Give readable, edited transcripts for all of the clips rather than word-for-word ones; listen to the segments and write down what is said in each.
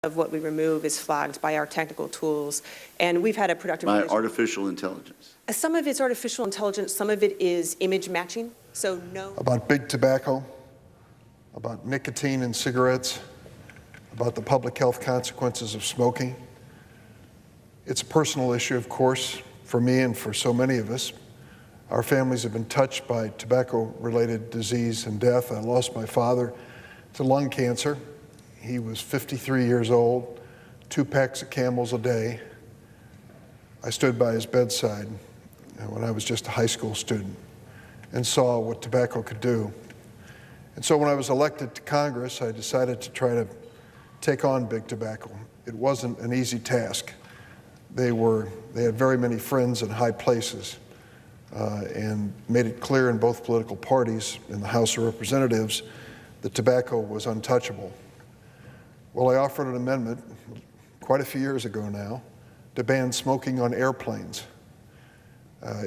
of what we remove is flagged by our technical tools, and we've had a productive by artificial intelligence. Some of it's artificial intelligence, some of it is image matching. So no. About big tobacco, about nicotine in cigarettes, about the public health consequences of smoking. It's a personal issue, of course, for me and for so many of us. Our families have been touched by tobacco-related disease and death. I lost my father to lung cancer. He was 53 years old, 2 packs of Camels a day. I stood by his bedside when I was just a high school student and saw what tobacco could do. And so when I was elected to Congress, I decided to try to take on big tobacco. It wasn't an easy task. They had very many friends in high places and made it clear in both political parties in the House of Representatives that tobacco was untouchable. Well, I offered an amendment quite a few years ago now to ban smoking on airplanes.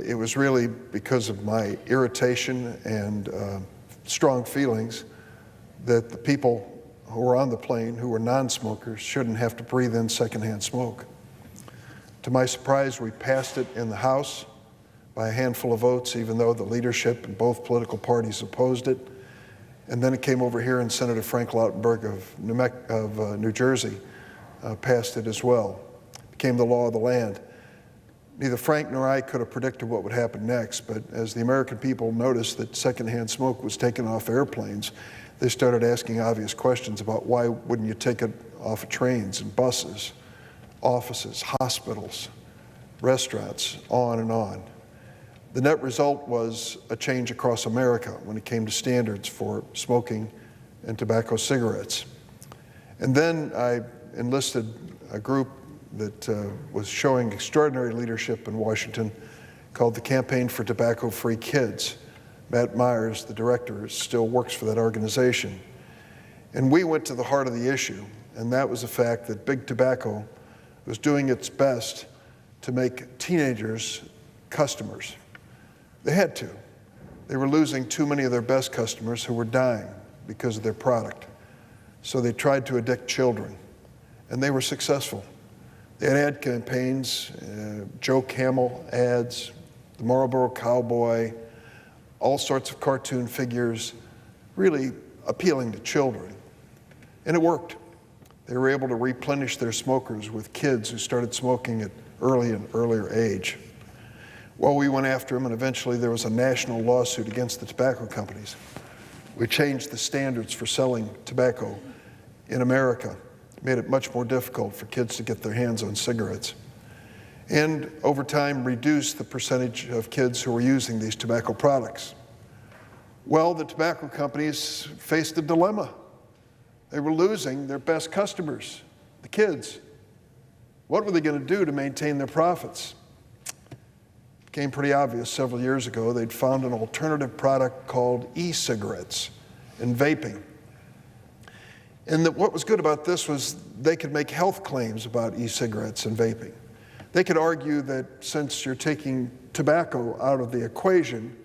It was really because of my irritation and strong feelings that the people who were on the plane who were non-smokers shouldn't have to breathe in secondhand smoke. To my surprise, we passed it in the House by a handful of votes, even though the leadership in both political parties opposed it. And then it came over here, and Senator Frank Lautenberg of New Jersey passed it as well. It became the law of the land. Neither Frank nor I could have predicted what would happen next, but as the American people noticed that secondhand smoke was taken off airplanes, they started asking obvious questions about why wouldn't you take it off of trains and buses, offices, hospitals, restaurants, on and on. The net result was a change across America when it came to standards for smoking and tobacco cigarettes. And then I enlisted a group that was showing extraordinary leadership in Washington called the Campaign for Tobacco-Free Kids. Matt Myers, the director, still works for that organization. And we went to the heart of the issue, and that was the fact that big tobacco was doing its best to make teenagers customers. They had to. They were losing too many of their best customers who were dying because of their product. So they tried to addict children, and they were successful. They had ad campaigns, Joe Camel ads, the Marlboro Cowboy, all sorts of cartoon figures, really appealing to children. And it worked. They were able to replenish their smokers with kids who started smoking at earlier age. Well, we went after them, and eventually there was a national lawsuit against the tobacco companies. We changed the standards for selling tobacco in America, made it much more difficult for kids to get their hands on cigarettes, and over time reduced the percentage of kids who were using these tobacco products. Well, the tobacco companies faced a dilemma. They were losing their best customers, the kids. What were they going to do to maintain their profits? It became pretty obvious several years ago. They'd found an alternative product called e-cigarettes and vaping. And what was good about this was they could make health claims about e-cigarettes and vaping. They could argue that since you're taking tobacco out of the equation,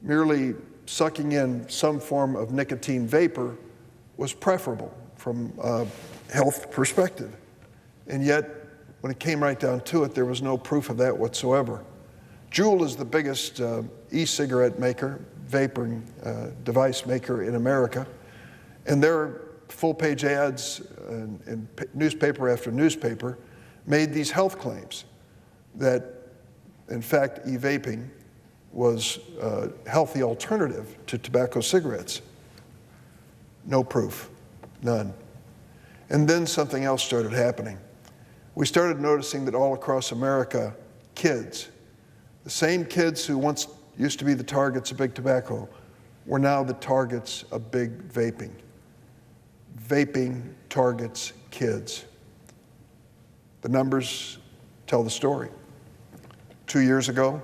merely sucking in some form of nicotine vapor was preferable from a health perspective. And yet, when it came right down to it, there was no proof of that whatsoever. Juul is the biggest e-cigarette maker, vaping device maker in America, and their full-page ads in newspaper after newspaper made these health claims that, in fact, e-vaping was a healthy alternative to tobacco cigarettes. No proof, none. And then something else started happening. We started noticing that all across America, kids, the same kids who once used to be the targets of big tobacco, were now the targets of big vaping. Vaping targets kids. The numbers tell the story. 2 years ago,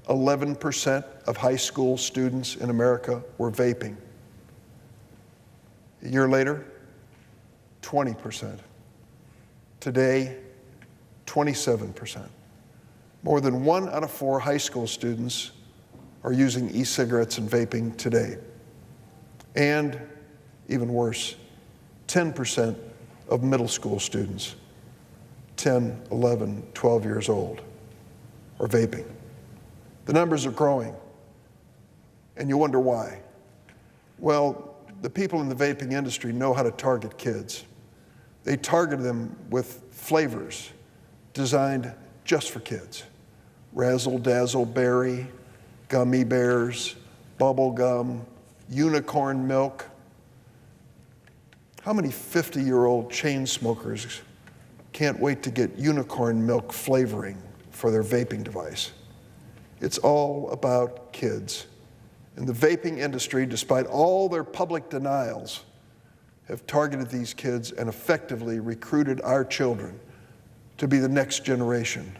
11% of high school students in America were vaping. A year later, 20%. Today, 27%. More than 1 out of 4 high school students are using e-cigarettes and vaping today. And even worse, 10% of middle school students, 10, 11, 12 years old, are vaping. The numbers are growing, and you wonder why. Well, the people in the vaping industry know how to target kids. They target them with flavors designed just for kids. Razzle Dazzle Berry, gummy bears, bubble gum, unicorn milk. How many 50-year-old chain smokers can't wait to get unicorn milk flavoring for their vaping device? It's all about kids. And the vaping industry, despite all their public denials, have targeted these kids and effectively recruited our children to be the next generation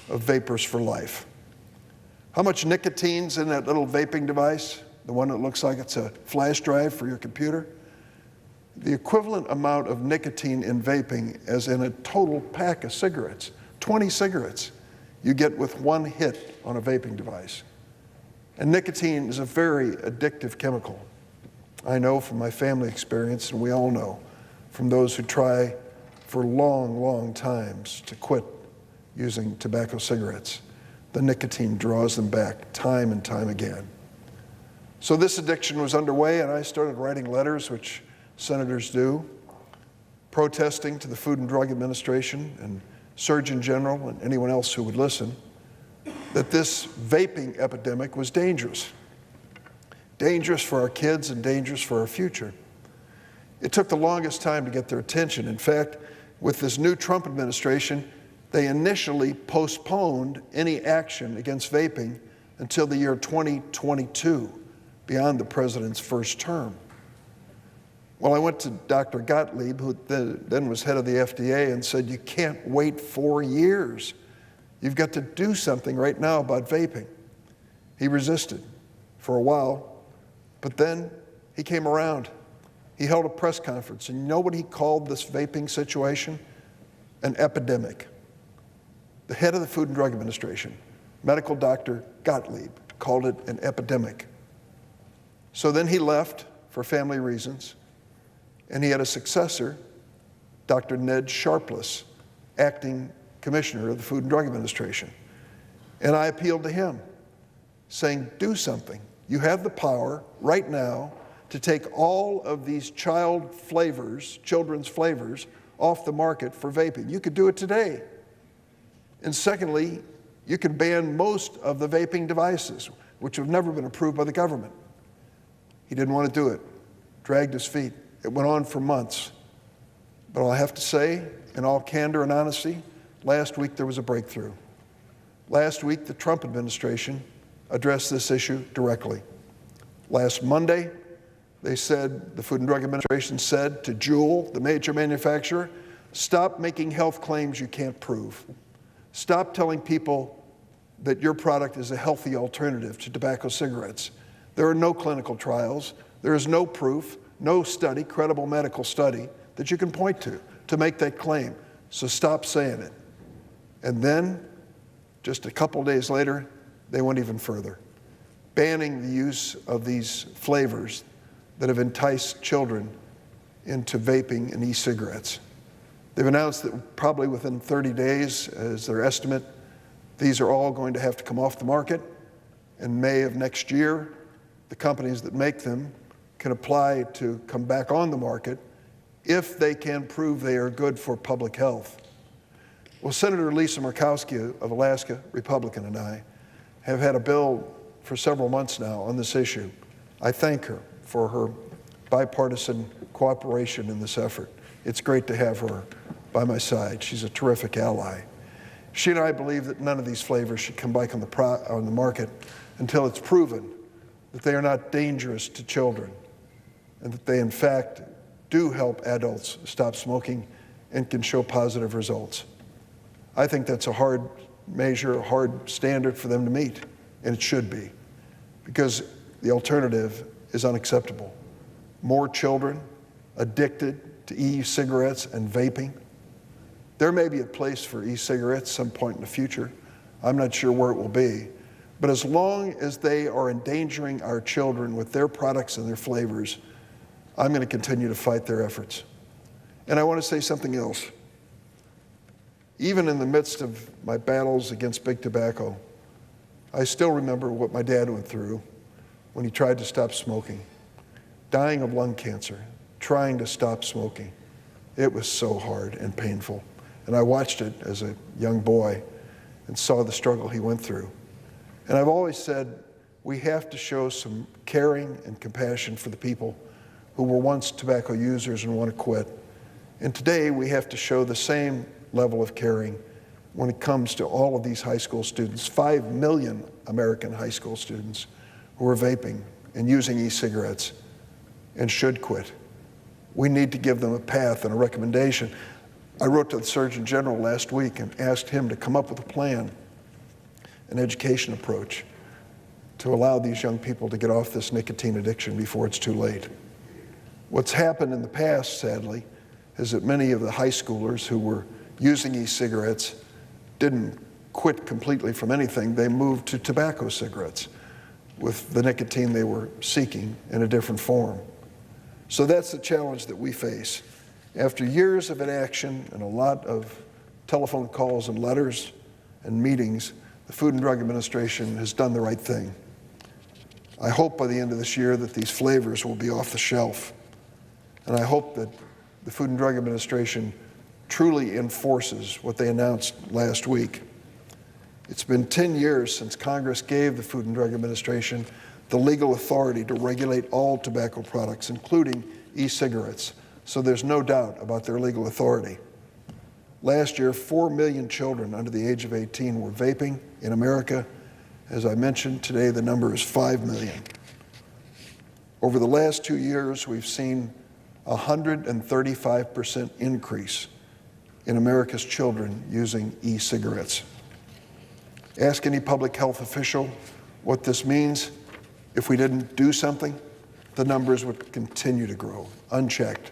of vapors for life. How much nicotine's in that little vaping device? The one that looks like it's a flash drive for your computer? The equivalent amount of nicotine in vaping as in a total pack of cigarettes, 20 cigarettes, you get with one hit on a vaping device. And nicotine is a very addictive chemical. I know from my family experience, and we all know from those who try for long, long times to quit using tobacco cigarettes, the nicotine draws them back time and time again. So this addiction was underway, and I started writing letters, which senators do, protesting to the Food and Drug Administration and Surgeon General and anyone else who would listen that this vaping epidemic was dangerous. Dangerous for our kids and dangerous for our future. It took the longest time to get their attention. In fact, with this new Trump administration, they initially postponed any action against vaping until the year 2022, beyond the president's first term. Well, I went to Dr. Gottlieb, who then was head of the FDA, and said, you can't wait 4 years. You've got to do something right now about vaping. He resisted for a while, but then he came around. He held a press conference, and you know what he called this vaping situation? An epidemic. The head of the Food and Drug Administration, medical doctor Gottlieb, called it an epidemic. So then he left for family reasons, and he had a successor, Dr. Ned Sharpless, acting commissioner of the Food and Drug Administration. And I appealed to him, saying, do something. You have the power right now to take all of these children's flavors, off the market for vaping. You could do it today. And secondly, you could ban most of the vaping devices, which have never been approved by the government. He didn't want to do it, dragged his feet. It went on for months. But I have to say, in all candor and honesty, last week there was a breakthrough. Last week, the Trump administration addressed this issue directly. Last Monday, the Food and Drug Administration said to Juul, the major manufacturer, stop making health claims you can't prove. Stop telling people that your product is a healthy alternative to tobacco cigarettes. There are no clinical trials. There is no proof, no study, credible medical study that you can point to make that claim. So stop saying it. And then, just a couple days later, they went even further, banning the use of these flavors that have enticed children into vaping and e-cigarettes. They've announced that probably within 30 days, as their estimate, these are all going to have to come off the market. In May of next year, the companies that make them can apply to come back on the market if they can prove they are good for public health. Well, Senator Lisa Murkowski of Alaska, Republican, and I have had a bill for several months now on this issue. I thank her for her bipartisan cooperation in this effort. It's great to have her by my side. She's a terrific ally. She and I believe that none of these flavors should come back on the market until it's proven that they are not dangerous to children and that they, in fact, do help adults stop smoking and can show positive results. I think that's a hard measure, a hard standard for them to meet, and it should be, because the alternative is unacceptable. More children addicted to e-cigarettes and vaping. There may be a place for e-cigarettes some point in the future. I'm not sure where it will be. But as long as they are endangering our children with their products and their flavors, I'm going to continue to fight their efforts. And I want to say something else. Even in the midst of my battles against big tobacco, I still remember what my dad went through when he tried to stop smoking, dying of lung cancer, trying to stop smoking. It was so hard and painful. And I watched it as a young boy and saw the struggle he went through. And I've always said we have to show some caring and compassion for the people who were once tobacco users and want to quit. And today we have to show the same level of caring when it comes to all of these high school students, 5 million American high school students who are vaping and using e-cigarettes and should quit. We need to give them a path and a recommendation. I wrote to the Surgeon General last week and asked him to come up with a plan, an education approach, to allow these young people to get off this nicotine addiction before it's too late. What's happened in the past, sadly, is that many of the high schoolers who were using e-cigarettes didn't quit completely from anything. They moved to tobacco cigarettes with the nicotine they were seeking in a different form. So that's the challenge that we face. After years of inaction and a lot of telephone calls and letters and meetings, the Food and Drug Administration has done the right thing. I hope by the end of this year that these flavors will be off the shelf. And I hope that the Food and Drug Administration truly enforces what they announced last week. It's been 10 years since Congress gave the Food and Drug Administration the legal authority to regulate all tobacco products, including e-cigarettes, so there's no doubt about their legal authority. Last year, 4 million children under the age of 18 were vaping in America. As I mentioned, today the number is 5 million. Over the last 2 years, we've seen a 135% increase in America's children using e-cigarettes. Ask any public health official what this means. If we didn't do something, the numbers would continue to grow, unchecked.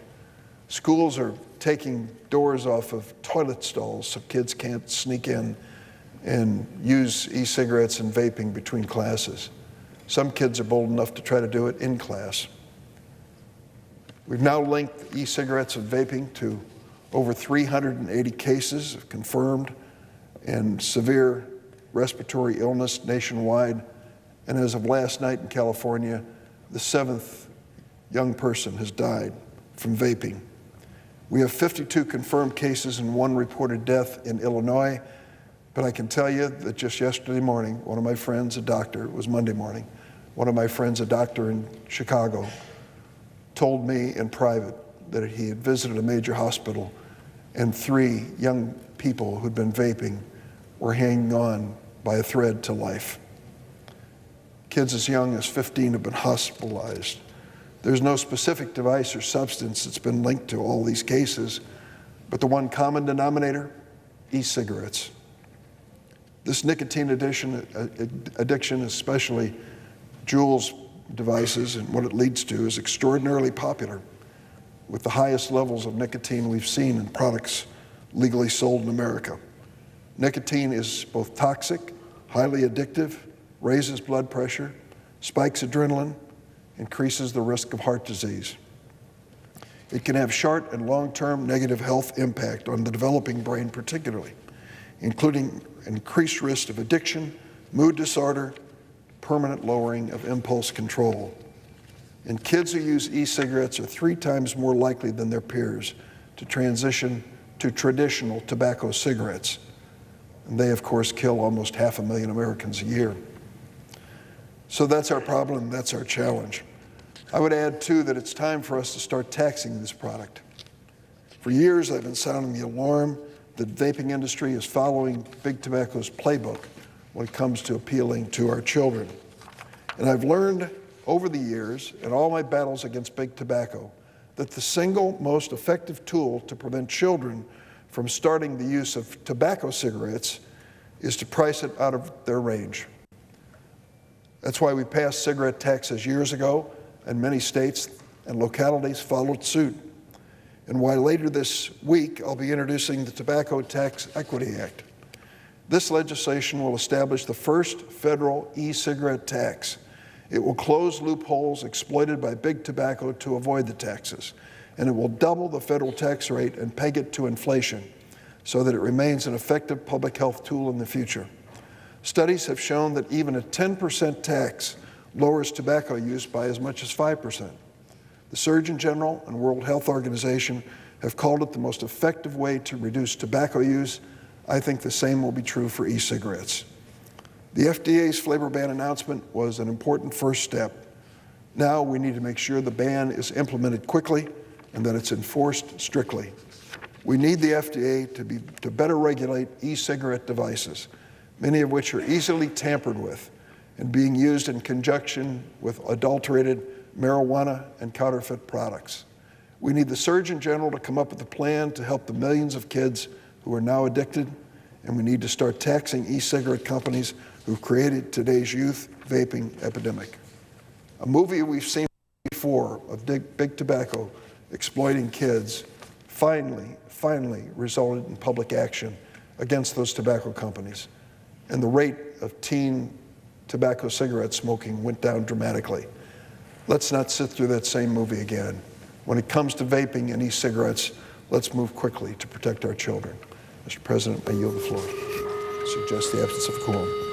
Schools are taking doors off of toilet stalls so kids can't sneak in and use e-cigarettes and vaping between classes. Some kids are bold enough to try to do it in class. We've now linked e-cigarettes and vaping to over 380 cases of confirmed and severe respiratory illness nationwide. And as of last night in California, the 7th young person has died from vaping. We have 52 confirmed cases and 1 reported death in Illinois. But I can tell you that just yesterday morning, one of my friends, a doctor, it was Monday morning, one of my friends, a doctor in Chicago, told me in private that he had visited a major hospital and 3 young people who'd been vaping were hanging on by a thread to life. Kids as young as 15 have been hospitalized. There's no specific device or substance that's been linked to all these cases, but the one common denominator, e-cigarettes. This nicotine addiction, especially Juul's devices and what it leads to, is extraordinarily popular, with the highest levels of nicotine we've seen in products legally sold in America. Nicotine is both toxic, highly addictive, raises blood pressure, spikes adrenaline, increases the risk of heart disease. It can have short and long-term negative health impact on the developing brain particularly, including increased risk of addiction, mood disorder, permanent lowering of impulse control. And kids who use e-cigarettes are 3 times more likely than their peers to transition to traditional tobacco cigarettes. And they, of course, kill almost 500,000 Americans a year. So that's our problem, that's our challenge. I would add, too, that it's time for us to start taxing this product. For years, I've been sounding the alarm that the vaping industry is following big tobacco's playbook when it comes to appealing to our children. And I've learned over the years, in all my battles against big tobacco, that the single most effective tool to prevent children from starting the use of tobacco cigarettes is to price it out of their range. That's why we passed cigarette taxes years ago, and many states and localities followed suit. And why later this week I'll be introducing the Tobacco Tax Equity Act. This legislation will establish the first federal e-cigarette tax. It will close loopholes exploited by big tobacco to avoid the taxes. and it will double the federal tax rate and peg it to inflation so that it remains an effective public health tool in the future. Studies have shown that even a 10% tax lowers tobacco use by as much as 5%. The Surgeon General and World Health Organization have called it the most effective way to reduce tobacco use. I think the same will be true for e-cigarettes. The FDA's flavor ban announcement was an important first step. Now we need to make sure the ban is implemented quickly and that it's enforced strictly. We need the FDA to better regulate e-cigarette devices, many of which are easily tampered with and being used in conjunction with adulterated marijuana and counterfeit products. We need the Surgeon General to come up with a plan to help the millions of kids who are now addicted, and we need to start taxing e-cigarette companies who've created today's youth vaping epidemic. A movie we've seen before of big tobacco exploiting kids finally resulted in public action against those tobacco companies, and the rate of teen tobacco cigarette smoking went down dramatically. Let's not sit through that same movie again. When it comes to vaping and e-cigarettes, let's move quickly to protect our children. Mr. President, I yield the floor. I suggest the absence of quorum.